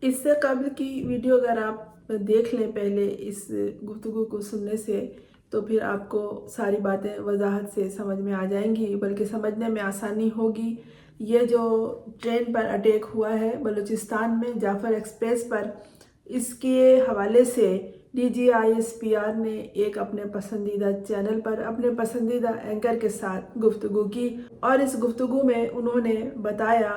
इससे कबल की वीडियो अगर आप देख लें पहले इस गुफ्तगू को सुनने से, तो फिर आपको सारी बातें वजाहत से समझ में आ जाएंगी, बल्कि समझने में आसानी होगी। ये जो ट्रेन पर अटैक हुआ है बलूचिस्तान में जाफर एक्सप्रेस पर, इसके हवाले से DGISPR ने एक अपने पसंदीदा चैनल पर अपने पसंदीदा एंकर के साथ गुफ्तगू की, और इस गुफ्तगू में उन्होंने बताया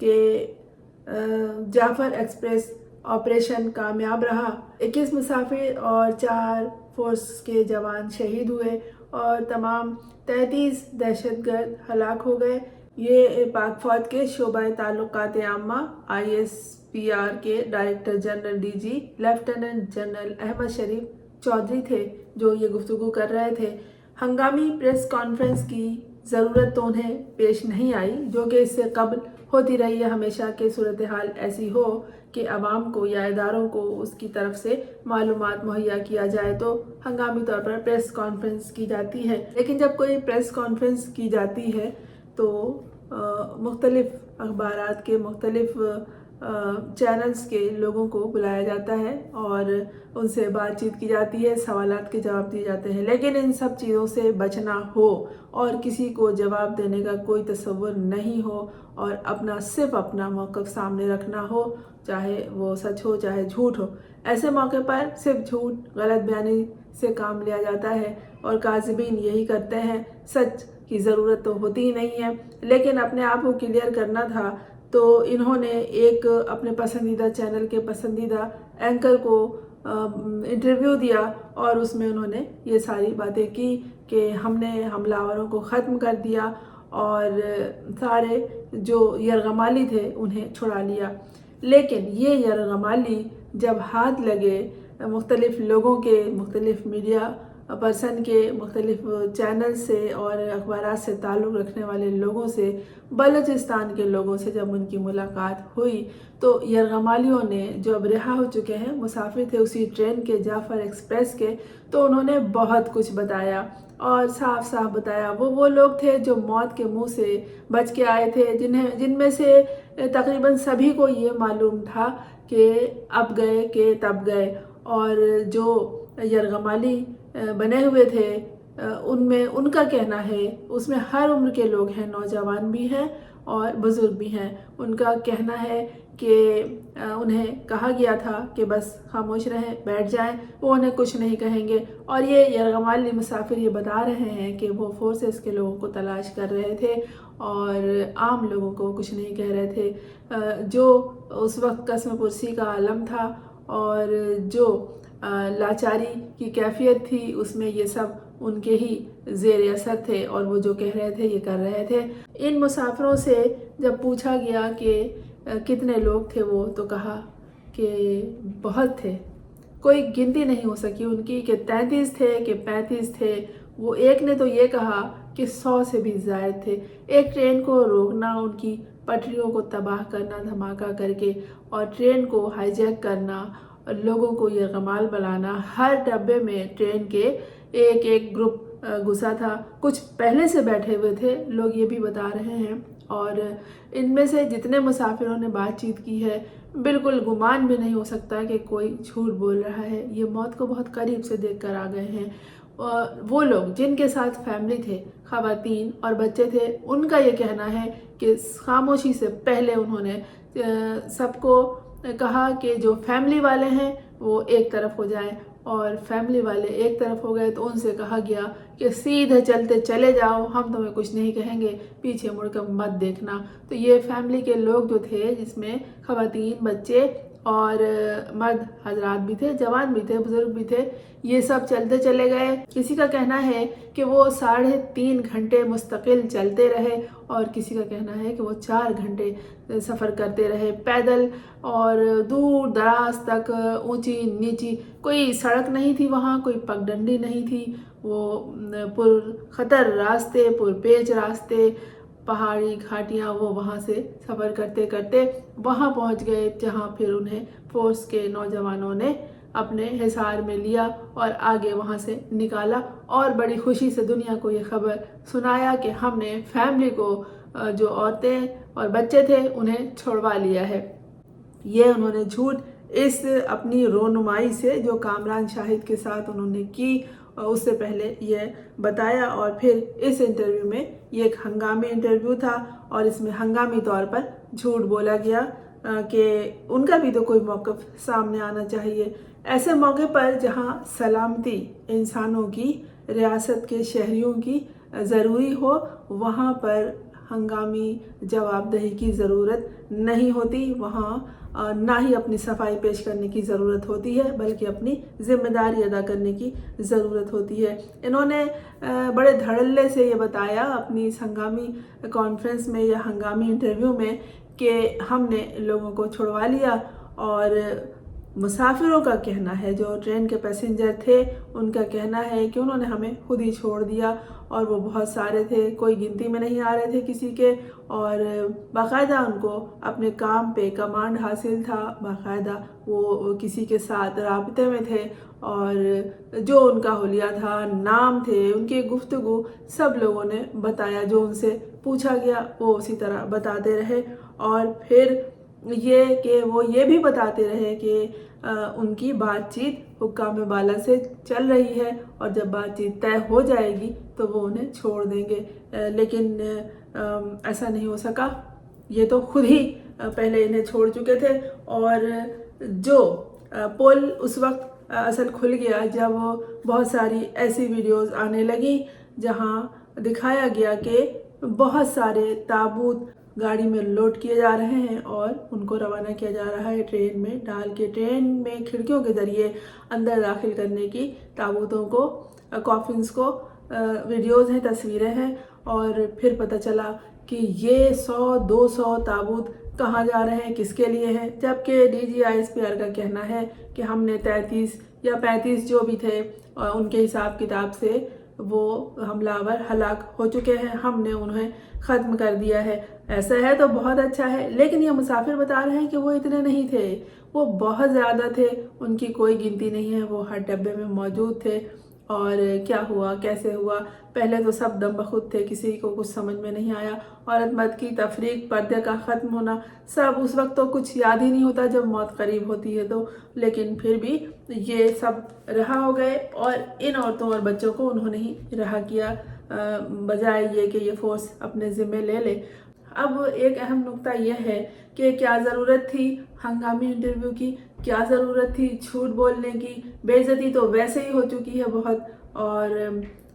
कि जाफर एक्सप्रेस ऑपरेशन कामयाब रहा। 21 मुसाफिर और 4 फोर्स के जवान शहीद हुए और तमाम 33 दहशतगर्द हलाक हो गए। ये पाक फौज के शोबा ताल्लुकात आम्मा ISPR के director general DG lieutenant general Ahmad Sharif Chaudhry थे जो ये गुफ्तगू कर रहे थे। हंगामी प्रेस कॉन्फ्रेंस की ज़रूरत तो उन्हें पेश नहीं आई, जो कि इससे कबल होती रही है हमेशा कि सूरत हाल ऐसी हो कि आवाम को या इदारों को उसकी तरफ से मालूमात मुहैया किया जाए तो हंगामी तौर पर प्रेस कॉन्फ्रेंस की जाती है। लेकिन जब कोई प्रेस कॉन्फ्रेंस की जाती है तो मुख्तलिफ अखबारात के मुख्तलिफ चैनल्स के लोगों को बुलाया जाता है और उनसे बातचीत की जाती है, सवालात के जवाब दिए जाते हैं। लेकिन इन सब चीज़ों से बचना हो और किसी को जवाब देने का कोई तसव्वुर नहीं हो और सिर्फ अपना मौक़िफ़ सामने रखना हो, चाहे वो सच हो चाहे झूठ हो, ऐसे मौके पर सिर्फ झूठ गलत बयानी से काम लिया जाता है और काज़िबीन यही करते हैं। सच की ज़रूरत तो होती ही नहीं है, लेकिन अपने आप को क्लियर करना था तो इन्होंने एक अपने पसंदीदा चैनल के पसंदीदा एंकर को इंटरव्यू दिया और उसमें उन्होंने ये सारी बातें की कि हमने हमलावरों को ख़त्म कर दिया और सारे जो यरगमाली थे उन्हें छुड़ा लिया। लेकिन ये यरगमाली जब हाथ लगे मुख्तलिफ़ लोगों के, मुख्तलिफ़ मीडिया पर्सन के, मुख्तलिफ़ चैनल से और अखबारात से ताल्लुक़ रखने वाले लोगों से, बलूचिस्तान के लोगों से जब उनकी मुलाकात हुई तो यरगमालियों ने जो अब रिहा हो चुके हैं, मुसाफिर थे उसी ट्रेन के जाफर एक्सप्रेस के, तो उन्होंने बहुत कुछ बताया और साफ साफ बताया। वो लोग थे जो मौत के मुंह से बच के आए थे, जिनमें से तकरीबन सभी को ये मालूम था कि अब गए कि तब गए। और जो यरगमाली बने हुए थे उनमें उनका कहना है, उसमें हर उम्र के लोग हैं, नौजवान भी हैं और बुज़ुर्ग भी हैं। उनका कहना है कि उन्हें कहा गया था कि बस खामोश रहें, बैठ जाएं, वो उन्हें कुछ नहीं कहेंगे। और ये यरगमाली मुसाफिर ये बता रहे हैं कि वो फोर्सेस के लोगों को तलाश कर रहे थे और आम लोगों को कुछ नहीं कह रहे थे। जो उस वक्त कसम पुरसी का आलम था और जो लाचारी की कैफियत थी, उसमें ये सब उनके ही ज़ेर असर थे और वो जो कह रहे थे ये कर रहे थे। इन मुसाफिरों से जब पूछा गया कि कितने लोग थे वो, तो कहा कि बहुत थे, कोई गिनती नहीं हो सकी उनकी कि 33 थे कि 35 थे। वो एक ने तो ये कहा कि 100 से भी ज़ायद थे। एक ट्रेन को रोकना, उनकी पटरियों को तबाह करना धमाका करके और ट्रेन को हाईजैक करना, लोगों को यरगमाल बनाना, हर डब्बे में ट्रेन के एक एक ग्रुप घुसा था। कुछ पहले से बैठे हुए थे लोग, ये भी बता रहे हैं। और इनमें से जितने मुसाफिरों ने बातचीत की है, बिल्कुल गुमान भी नहीं हो सकता कि कोई झूठ बोल रहा है। ये मौत को बहुत करीब से देख कर आ गए हैं। और वो लोग जिनके साथ फैमिली थे, ख़वातीन और बच्चे थे, उनका ये कहना है कि खामोशी से पहले उन्होंने सबको कहा कि जो फैमिली वाले हैं वो एक तरफ हो जाएं, और फैमिली वाले एक तरफ हो गए तो उनसे कहा गया कि सीधे चलते चले जाओ, हम तुम्हें कुछ नहीं कहेंगे, पीछे मुड़कर मत देखना। तो ये फैमिली के लोग जो थे, जिसमें ख़वातीन, बच्चे और मर्द हजरात भी थे, जवान भी थे, बुजुर्ग भी थे, ये सब चलते चले गए। किसी का कहना है कि वो 3.5 घंटे मुस्तकिल चलते रहे और किसी का कहना है कि वो 4 घंटे सफ़र करते रहे पैदल, और दूर दराज तक, ऊंची नीची, कोई सड़क नहीं थी वहाँ, कोई पगडंडी नहीं थी। वो पुरखतर रास्ते, पुरपेच रास्ते, पहाड़ी घाटियाँ, वो वहाँ से सफ़र करते करते वहाँ पहुँच गए जहाँ फिर उन्हें फोर्स के नौजवानों ने अपने हिसार में लिया और आगे वहाँ से निकाला और बड़ी खुशी से दुनिया को ये खबर सुनाया कि हमने फैमिली को, जो औरतें और बच्चे थे, उन्हें छुड़वा लिया है। ये उन्होंने झूठ इस अपनी रोनुमाई से जो कामरान शाहिद के साथ उन्होंने की उससे पहले ये बताया। और फिर इस इंटरव्यू में ये एक हंगामी इंटरव्यू था और इसमें हंगामी तौर पर झूठ बोला गया कि उनका भी तो कोई मौक़िफ़ सामने आना चाहिए। ऐसे मौके पर जहां सलामती इंसानों की, रियासत के शहरियों की ज़रूरी हो, वहां पर हंगामी जवाबदेही की ज़रूरत नहीं होती। वहाँ ना ही अपनी सफाई पेश करने की ज़रूरत होती है, बल्कि अपनी ज़िम्मेदारी अदा करने की ज़रूरत होती है। इन्होंने बड़े धड़ल्ले से ये बताया अपनी इस हंगामी कॉन्फ्रेंस में या हंगामी इंटरव्यू में कि हमने लोगों को छुड़वा लिया। और मुसाफिरों का कहना है, जो ट्रेन के पैसेंजर थे, उनका कहना है कि उन्होंने हमें खुद ही छोड़ दिया और वो बहुत सारे थे, कोई गिनती में नहीं आ रहे थे किसी के। और बाकायदा उनको अपने काम पे कमांड हासिल था, बाकायदा वो किसी के साथ राब्ते में थे और जो उनका हुलिया था, नाम थे, उनकी गुफ्तगू सब लोगों ने बताया। जो उनसे पूछा गया वो उसी तरह बताते रहे। और फिर ये कि वो ये भी बताते रहे कि उनकी बातचीत हुक्काम बाला से चल रही है और जब बातचीत तय हो जाएगी तो वो उन्हें छोड़ देंगे। लेकिन ऐसा नहीं हो सका। ये तो खुद ही पहले इन्हें छोड़ चुके थे। और जो पोल उस वक्त असल खुल गया जब बहुत सारी ऐसी वीडियोस आने लगी जहां दिखाया गया कि बहुत सारे ताबूत गाड़ी में लोड किए जा रहे हैं और उनको रवाना किया जा रहा है ट्रेन में डाल के। ट्रेन में खिड़कियों के ज़रिए अंदर दाखिल करने की ताबूतों को, कॉफिन्स को वीडियोज़ हैं, तस्वीरें हैं। और फिर पता चला कि ये 100-200 ताबूत कहाँ जा रहे हैं, किसके लिए हैं। जबकि DGISPR का कहना है कि हमने 33 या 35 जो भी थे उनके हिसाब किताब से वो हमलावर हलाक हो चुके हैं, हमने उन्हें ख़त्म कर दिया है। ऐसा है तो बहुत अच्छा है, लेकिन ये मुसाफिर बता रहे हैं कि वो इतने नहीं थे, वो बहुत ज़्यादा थे, उनकी कोई गिनती नहीं है, वो हर डब्बे में मौजूद थे। और क्या हुआ, कैसे हुआ, पहले तो सब दम बखुद थे, किसी को कुछ समझ में नहीं आया। औरत मर्द की तफरीक, पर्दे का ख़त्म होना, सब उस वक्त तो कुछ याद ही नहीं होता जब मौत करीब होती है तो। लेकिन फिर भी ये सब रहा हो गए और इन औरतों और बच्चों को उन्होंने ही रहा किया, बजाय ये कि ये फोर्स अपने ज़िम्मे ले ले। अब एक अहम नुक्ता यह है कि क्या ज़रूरत थी हंगामी इंटरव्यू की, क्या ज़रूरत थी झूठ बोलने की। बेइज्जती तो वैसे ही हो चुकी है बहुत, और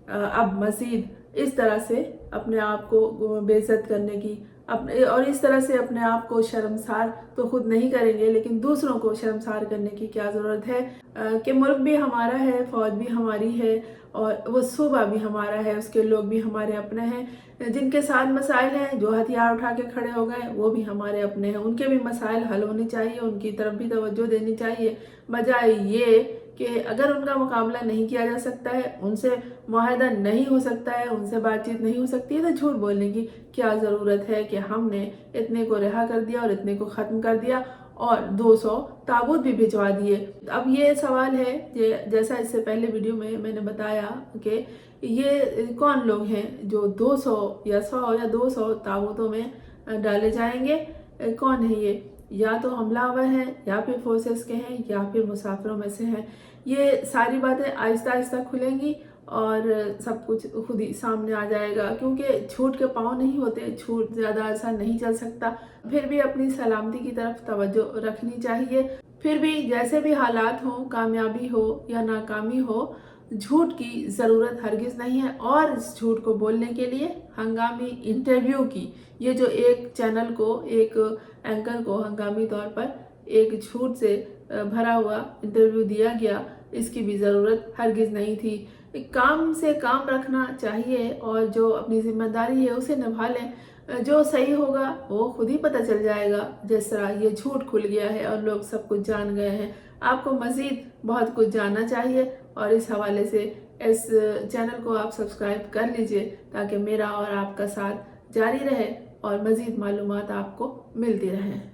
अब मज़ीद इस तरह से अपने आप को बेइज्जत करने की, अपने और इस तरह से अपने आप को शर्मसार तो खुद नहीं करेंगे लेकिन दूसरों को शर्मसार करने की क्या ज़रूरत है। कि मुल्क भी हमारा है, फ़ौज भी हमारी है और वो सूबा भी हमारा है, उसके लोग भी हमारे अपने हैं। जिनके साथ मसाइल हैं, जो हथियार उठा के खड़े हो गए, वो भी हमारे अपने हैं। उनके भी मसाइल हल होने चाहिए, उनकी तरफ भी तवज्जो देनी चाहिए, बजाय ये कि अगर उनका मुकाबला नहीं किया जा सकता है, उनसे मुआहदा नहीं हो सकता है, उनसे बातचीत नहीं हो सकती है, तो झूठ बोलने की क्या ज़रूरत है कि हमने इतने को रिहा कर दिया और इतने को ख़त्म कर दिया और 200 ताबूत भी भिजवा दिए। अब ये सवाल है, जैसा इससे पहले वीडियो में मैंने बताया कि ये कौन लोग हैं जो 200 या 100 या 200 ताबूतों में डाले जाएंगे, कौन है ये? या तो हमलावर हैं, या फिर फोर्सेस के हैं, या फिर मुसाफिरों में से हैं। ये सारी बातें आहिस्ता आहिस्ता खुलेंगी और सब कुछ खुद ही सामने आ जाएगा, क्योंकि झूठ के पाँव नहीं होते, झूठ ज़्यादा ऐसा नहीं चल सकता। फिर भी अपनी सलामती की तरफ तवज्जो रखनी चाहिए। फिर भी जैसे भी हालात हों, कामयाबी हो या नाकामी हो, झूठ की ज़रूरत हरगिज़ नहीं है। और इस झूठ को बोलने के लिए हंगामी इंटरव्यू की, ये जो एक चैनल को, एक एंकर को हंगामी तौर पर एक झूठ से भरा हुआ इंटरव्यू दिया गया, इसकी भी ज़रूरत हरगिज़ नहीं थी। काम से काम रखना चाहिए और जो अपनी जिम्मेदारी है उसे निभा लें। जो सही होगा वो खुद ही पता चल जाएगा। जिस तरह ये झूठ खुल गया है और लोग सब कुछ जान गए हैं, आपको मज़ीद बहुत कुछ जानना चाहिए और इस हवाले से इस चैनल को आप सब्सक्राइब कर लीजिए ताकि मेरा और आपका साथ जारी रहे और मज़ीद मालूमात आपको मिलती रहें।